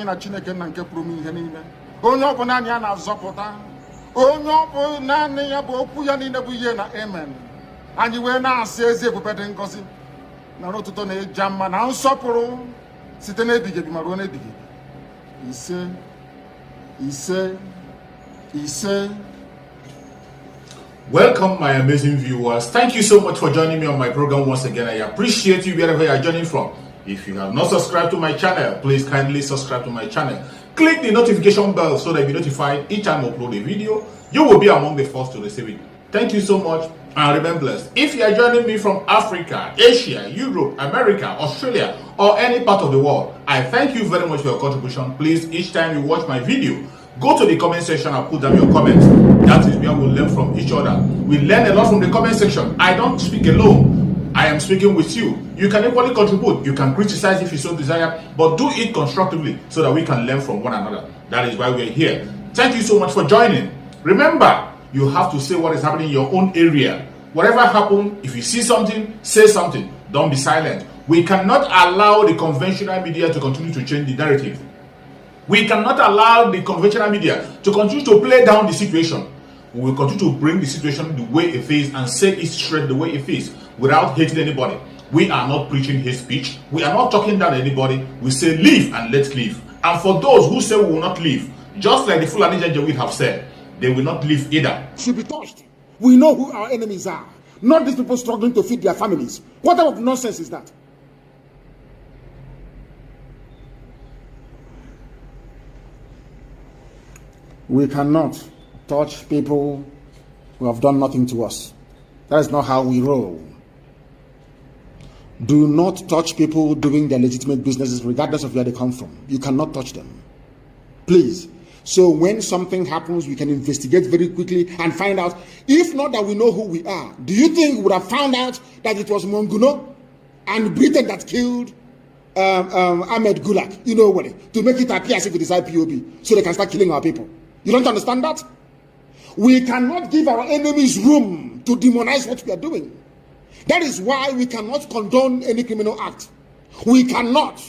na Chineke na nke pụrụ ihe niile. Onye ọ bụ naanị ya na-azọpụta. Onye ọ bụ naanị ya bụ okwu ya niile bụ ihe na amen. Anyị wee na-asị ezi ebube dị ngọzi na ọtụtụ na ịja mma na nsọpụrụ site n'ebighị ebi ma ruo n'ebighị ebi. Ise, ise, ise. Welcome, my amazing viewers. Thank you so much for joining me on my program once again. I appreciate you wherever you are joining from. If you have not subscribed to my channel, please kindly subscribe to my channel. Click the notification bell so that you'll be notified each time I upload a video. You will be among the first to receive it. Thank you so much and remain blessed. If you are joining me from Africa, Asia, Europe, America, Australia, or any part of the world, I thank you very much for your contribution. Please, each time you watch my video, go to the comment section and put down your comments. That is where we learn from each other. We learn a lot from the comment section. I don't speak alone. I am speaking with you. You can equally contribute. You can criticize if you so desire, but do it constructively so that we can learn from one another. That is why we are here. Thank you so much for joining. Remember, you have to say what is happening in your own area. Whatever happens, if you see something, say something. Don't be silent. We cannot allow the conventional media to continue to change the narrative. We cannot allow the conventional media to continue to play down the situation. We will continue to bring the situation the way it is and say it straight the way it is without hating anybody. We are not preaching hate speech. We are not talking down anybody. We say live and let live. And for those who say we will not live, just like the Fulani Janjaweed have said, they will not live either. Should be touched. We know who our enemies are. Not these people struggling to feed their families. What type of nonsense is that? We cannot touch people who have done nothing to us. That is not how we roll. Do not touch people doing their legitimate businesses regardless of where they come from. You cannot touch them. Please. So when something happens, we can investigate very quickly and find out. If not that we know who we are, do you think we would have found out that it was Monguno and Britain that killed Ahmed Gulak, you know what, to make it appear as if it is IPOB, so they can start killing our people? You don't understand that? We cannot give our enemies room to demonize what we are doing. That is why we cannot condone any criminal act. We cannot.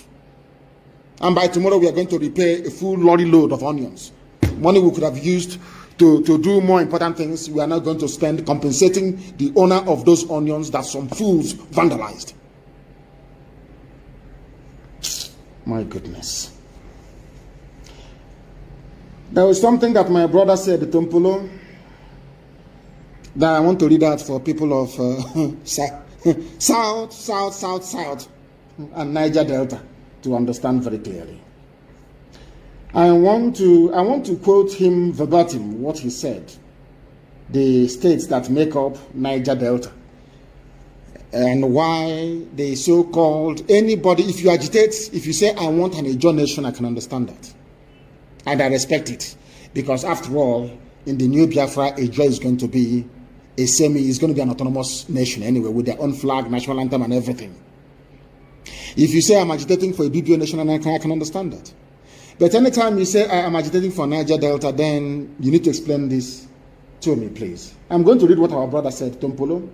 And by tomorrow, we are going to repay a full lorry load of onions. Money we could have used to do more important things. We are now going to spend compensating the owner of those onions that some fools vandalized. My goodness. There was something that my brother said, Tompolo, that I want to read out for people of South, and Niger Delta to understand very clearly. I want to quote him verbatim what he said, the states that make up Niger Delta, and why they so-called anybody, if you agitate, if you say I want an Ijaw nation, I can understand that. And I respect it, because after all, in the new Biafra, Ijaw is going to be it's going to be an autonomous nation anyway, with their own flag, national anthem, and everything. If you say I'm agitating for a BBO nation, I can understand that. But anytime you say I'm agitating for Niger Delta, then you need to explain this to me, please. I'm going to read what our brother said, Tompolo.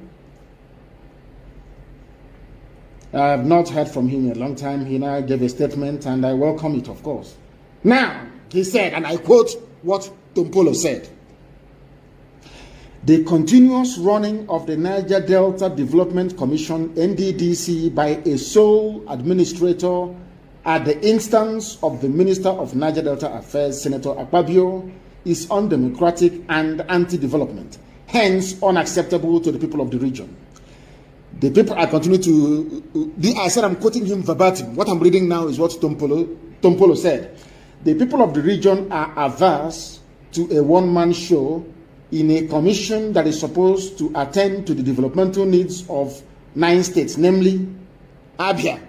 I have not heard from him in a long time. He now gave a statement, and I welcome it, of course. Now, he said, and I quote what Tompolo said: the continuous running of the Niger Delta Development Commission, NDDC, by a sole administrator at the instance of the Minister of Niger Delta Affairs, Senator Akpabio, is undemocratic and anti-development, hence unacceptable to the people of the region. The people, I continue to, I said I'm quoting him verbatim. What I'm reading now is what Tompolo said. The people of the region are averse to a one-man show in a commission that is supposed to attend to the developmental needs of 9 states, namely Abia,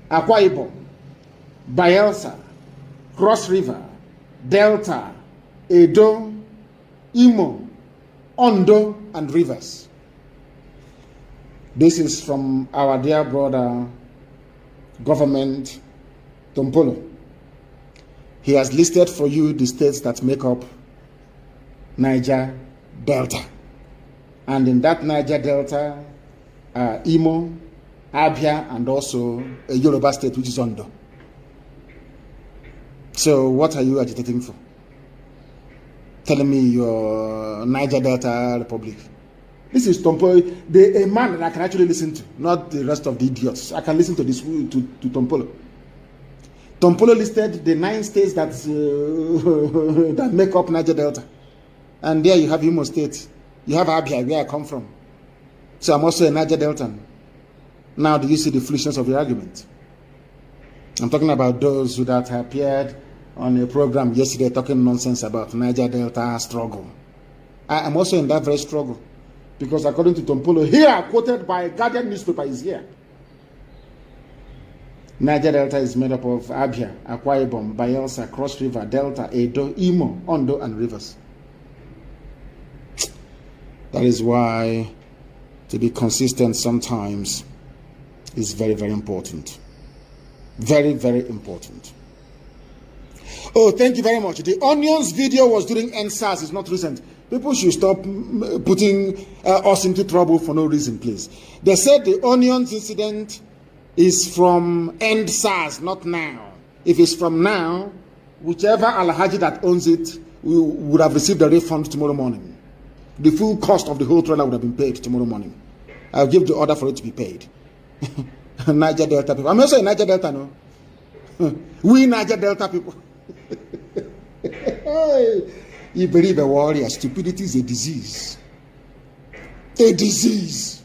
Akwa Ibom, Bayelsa, Cross River, Delta, Edo, Imo, Ondo, and Rivers. This is from our dear brother, government, Tompolo. He has listed for you the states that make up Niger Delta. And in that Niger Delta, Imo, Abia, and also a Yoruba state, which is Ondo. So what are you agitating for? Telling me you're Niger Delta Republic. This is Tompolo, a man that I can actually listen to, not the rest of the idiots. I can listen to this to Tompolo. Tompolo listed the 9 states that that make up Niger Delta, and there you have Imo State, you have Abia, where I come from. So I'm also a Niger Deltan. Now, do you see the foolishness of the argument? I'm talking about those who that appeared on a program yesterday talking nonsense about Niger Delta struggle. I am also in that very struggle. Because according to Tompolo, here, quoted by Guardian newspaper, is here. Niger Delta is made up of Abia, Akwa Ibom, Bayelsa, Cross River, Delta, Edo, Imo, Ondo, and Rivers. That is why to be consistent sometimes is very, very important. Very, very important. Oh, thank you very much. The Onions video was during NSAS. It's not recent. People should stop putting us into trouble for no reason, please. They said the Onions incident is from end SARS, not now. If it's from now, whichever Alhaji that owns it would have received a refund tomorrow morning. The full cost of the whole trailer would have been paid tomorrow morning. I'll give the order for it to be paid. Niger Delta people. I'm also a Niger Delta, no? We Niger Delta people. You believe a warrior, stupidity is a disease. A disease.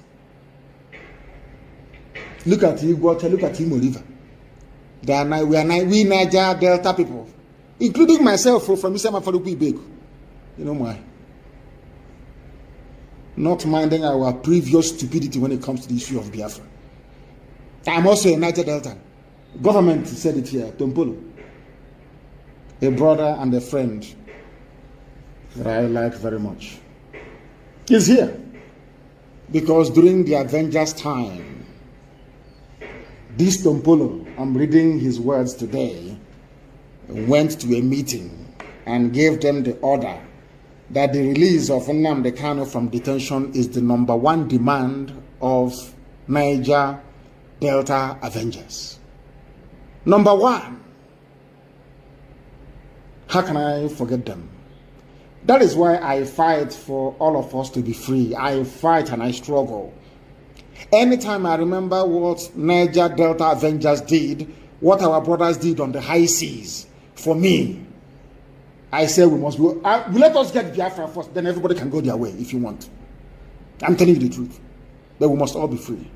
Look at you, water, look at Imo River. We Niger Delta people, including myself from Isama Faruku Ibeku. You know why? Not minding our previous stupidity when it comes to the issue of Biafra. I'm also a Niger Delta. Government said it here, Tompolo. A brother and a friend that I like very much is here. Because during the Avengers time, this Tompolo, I'm reading his words today, went to a meeting and gave them the order that the release of Nnamdi Kanu from detention is the #1 demand of Niger Delta Avengers. #1. How can I forget them? That is why I fight for all of us to be free. I fight and I struggle. Anytime I remember what Niger Delta Avengers did, what our brothers did on the high seas, for me, I say we must go. Let us get Biafra first, then everybody can go their way if you want. I'm telling you the truth. But we must all be free.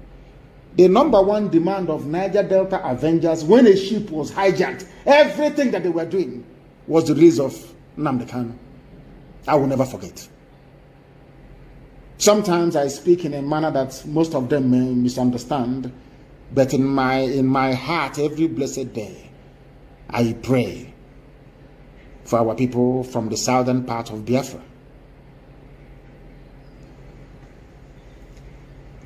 The #1 demand of Niger Delta Avengers, when a ship was hijacked, everything that they were doing was the release of Nnamdi Kanu. I will never forget. Sometimes I speak in a manner that most of them may misunderstand, but in my heart, every blessed day, I pray for our people from the southern part of Biafra.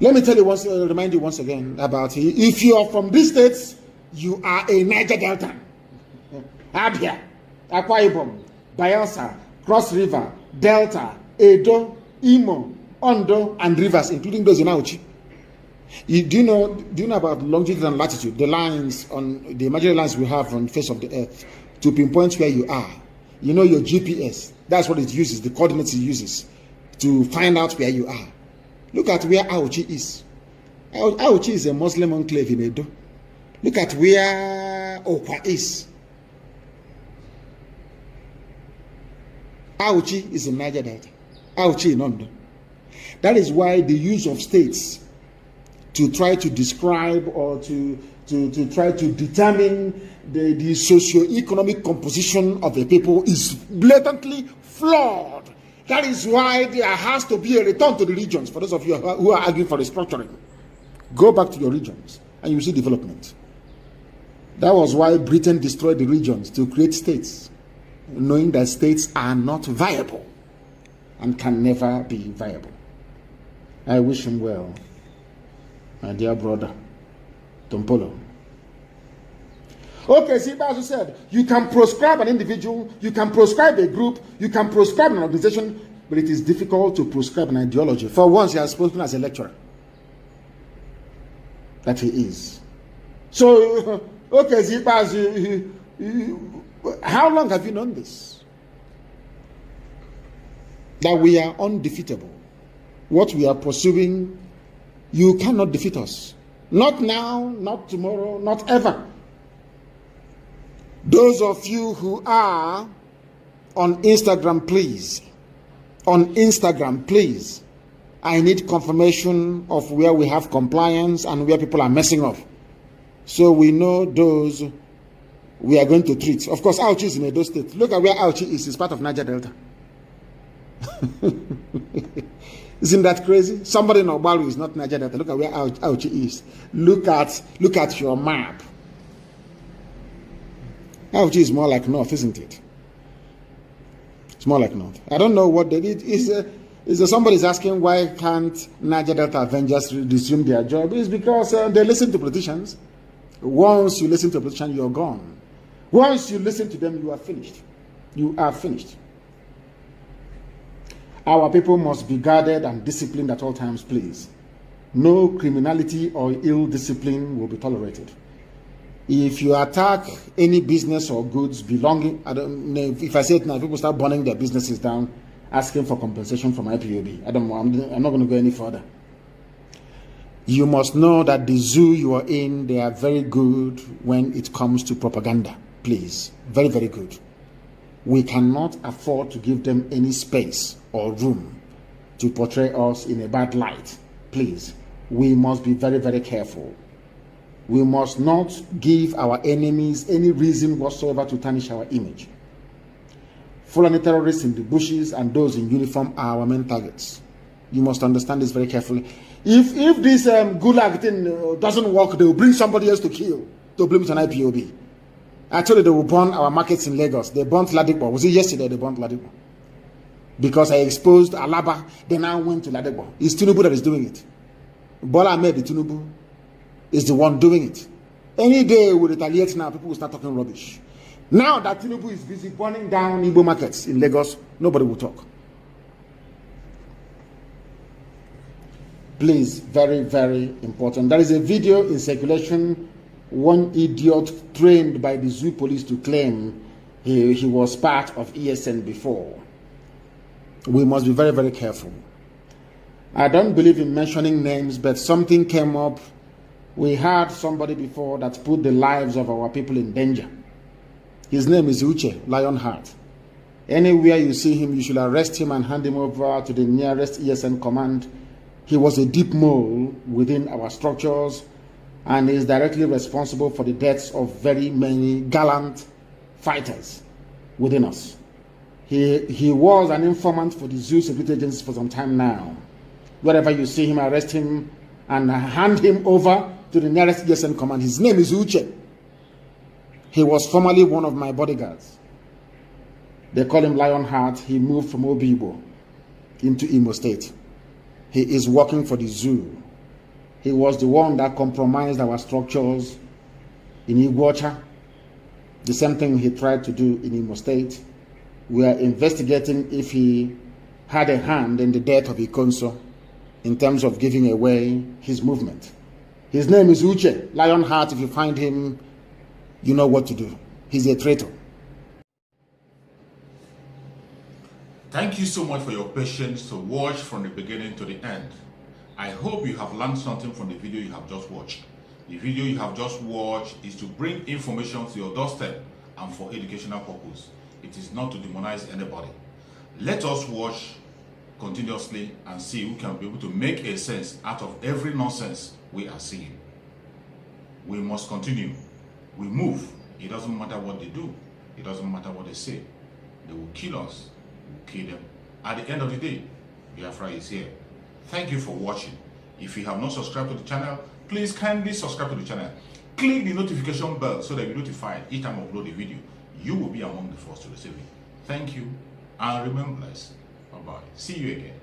Let me tell you remind you once again about it. If you are from these states, you are a Niger Delta. Abia, Akwa Ibom, Bayelsa, Cross River, Delta, Edo, Imo, Ondo, and Rivers, including those in Auchi. Do you know about longitude and latitude, the lines on the imaginary lines we have on the face of the earth to pinpoint where you are? You know your GPS. That's what it uses, the coordinates it uses to find out where you are. Look at where Auchi is. Auchi is a Muslim enclave in Edo. Look at where Okwa is. Auchi is in Niger Delta. Auchi in Ondo. That is why the use of states to try to describe or to try to determine the socio-economic composition of a people is blatantly flawed. That is why there has to be a return to the regions. For those of you who are arguing for restructuring, go back to your regions and you see development. That was why Britain destroyed the regions to create states, knowing that states are not viable and can never be viable. I wish him well, my dear brother, Tompolo. Okay, see, as you said, you can proscribe an individual, you can proscribe a group, you can proscribe an organization, but it is difficult to proscribe an ideology. For once, he has spoken as a lecturer. That he is. So, okay, see, as How long have you known this? That we are undefeatable. What we are pursuing, you cannot defeat us. Not now, not tomorrow, not ever. Those of you who are on Instagram, please. On Instagram, please. I need confirmation of where we have compliance and where people are messing up. So we know those we are going to treat. Of course, Auchi is in Edo State. Look at where Auchi is. It's part of Niger Delta. Isn't that crazy? Somebody in Obalu is not Niger Delta. Look at where Auchi is. Look at your map. Auchi is more like north, isn't it? It's more like north. I don't know what they did. Somebody's asking why can't Niger Delta Avengers resume their job? It's because they listen to politicians. Once you listen to a politician, you're gone. Once you listen to them, you are finished. You are finished. Our people must be guarded and disciplined at all times, please. No criminality or ill discipline will be tolerated. If you attack any business or goods belonging, I don't know, if I say it now, people start burning their businesses down, asking for compensation from IPOB. I don't know, I'm not going to go any further. You must know that the zoo you are in, they are very good when it comes to propaganda. Please, very, very good. We cannot afford to give them any space or room to portray us in a bad light. Please, we must be very, very careful. We must not give our enemies any reason whatsoever to tarnish our image. Fulani terrorists in the bushes and those in uniform are our main targets. You must understand this very carefully. If this gulag thing doesn't work, they will bring somebody else to kill, to blame it on IPOB. Actually, they will burn our markets in Lagos. They burnt Ladipo. Was it yesterday they burnt Ladipo? Because I exposed Alaba, they now went to Ladipo. It's Tinubu that is doing it. Bola Ahmed Tinubu is the one doing it. Any day we retaliate now, people will start talking rubbish. Now that Tinubu is busy burning down Igbo markets in Lagos, nobody will talk. Please, very, very important. There is a video in circulation, one idiot trained by the zoo police to claim he was part of ESN before. We must be very, very careful. I don't believe in mentioning names, but something came up. We had somebody before that put the lives of our people in danger. His name is Uche Lionheart. Anywhere you see him, you should arrest him and hand him over to the nearest ESN command. He was a deep mole within our structures and is directly responsible for the deaths of very many gallant fighters within us. He was an informant for the zoo security agencies for some time now. Wherever you see him, arrest him and hand him over to the nearest ESN command. His name is Uche. He was formerly one of my bodyguards. They call him Lionheart. He moved from Obibo into Imo State. He is working for the zoo. He was the one that compromised our structures in Iguacha. The same thing he tried to do in Imo State. We are investigating if he had a hand in the death of Ikonso in terms of giving away his movement. His name is Uche Lionheart. If you find him, you know what to do. He's a traitor. Thank you so much for your patience to watch from the beginning to the end. I hope you have learned something from the video you have just watched. The video you have just watched is to bring information to your doorstep and for educational purpose. It is not to demonize anybody. Let us watch continuously and see who can be able to make a sense out of every nonsense we are seeing. We must continue. We move. It doesn't matter what they do. It doesn't matter what they say. They will kill us. We will kill them. At the end of the day, Biafra is here. Thank you for watching. If you have not subscribed to the channel, please kindly subscribe to the channel. Click the notification bell so that you're notified each time I upload a video. You will be among the first to receive it. Thank you and remember blessed. Bye-bye. See you again.